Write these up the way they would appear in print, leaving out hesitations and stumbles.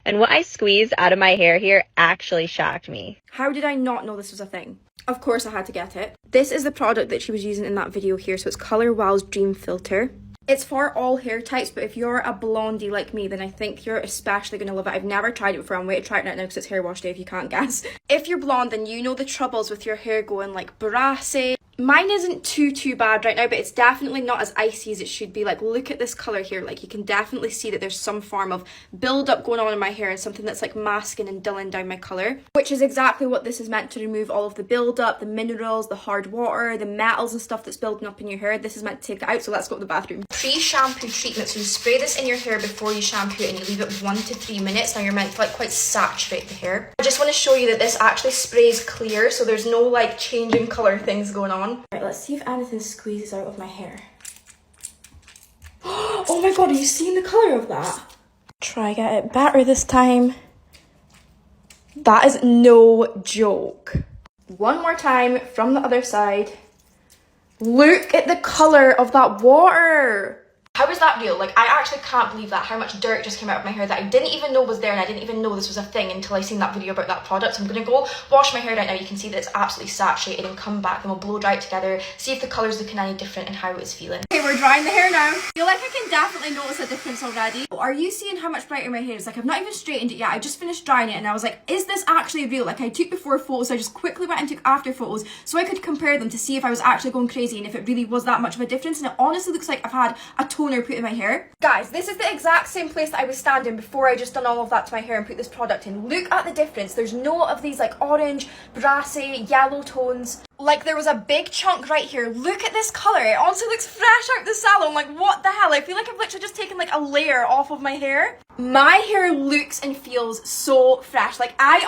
And what I squeezed out of my hair here actually shocked me. How did I not know this was a thing? Of course I had to get it. This is the product that she was using in that video here. So it's Color Wow's Dream Filter. It's for all hair types, but if you're a blondie like me, then I think you're especially going to love it. I've never tried it before. I'm waiting to try it right now because it's hair wash day, if you can't guess. If you're blonde, then you know the troubles with your hair going like brassy. Mine isn't too bad right now, but it's definitely not as icy as it should be. Like, look at this colour here. Like, you can definitely see that there's some form of build-up going on in my hair and something that's like masking and dulling down my colour, which is exactly what this is meant to remove. All of the build-up, the minerals, the hard water, the metals and stuff that's building up in your hair. This is meant to take it out, so let's go to the bathroom. Pre-shampoo treatment. So you spray this in your hair before you shampoo it and you leave it 1 to 3 minutes. Now you're meant to like quite saturate the hair. I just want to show you that this actually sprays clear, so there's no like changing colour things going on. Right, let's see if anything squeezes out of my hair. Oh my god, are you seeing the colour of that? Try get it better this time. That is no joke. One more time from the other side. Look at the colour of that water. How is that real? Like, I actually can't believe that, how much dirt just came out of my hair that I didn't even know was there, and I didn't even know this was a thing until I seen that video about that product. So I'm going to go wash my hair right now. You can see that it's absolutely saturated, and come back and we'll blow dry it together, see if the colour's looking any different and how it's feeling. Okay, we're drying the hair now. I feel like I can definitely notice a difference already. Are you seeing how much brighter my hair is? Like, I've not even straightened it yet. I just finished drying it and I was like, is this actually real? Like, I took before photos, so I just quickly went and took after photos so I could compare them to see if I was actually going crazy and if it really was that much of a difference. And it honestly looks like I've had a toner put in my hair. Guys, this is the exact same place that I was standing before I just done all of that to my hair and put this product in. Look at the difference. There's no of these like orange, brassy, yellow tones. Like, there was a big chunk right here. Look at this colour. It honestly looks fresh out the salon. Like, what the hell? I feel like I've literally just taken like a layer off of my hair. My hair looks and feels so fresh. Like, I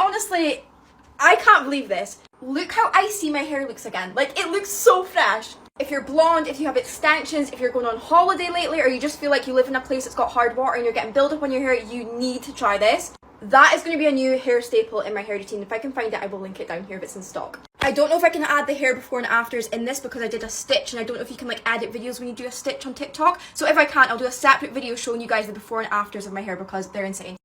can't believe this. Look how icy my hair looks again. Like, it looks so fresh. If you're blonde, if you have extensions, if you're going on holiday lately, or you just feel like you live in a place that's got hard water and you're getting build-up on your hair, you need to try this. That is going to be a new hair staple in my hair routine. If I can find it, I will link it down here if it's in stock. I don't know if I can add the hair before and afters in this because I did a stitch, and I don't know if you can like edit videos when you do a stitch on TikTok. So if I can't, I'll do a separate video showing you guys the before and afters of my hair because they're insane.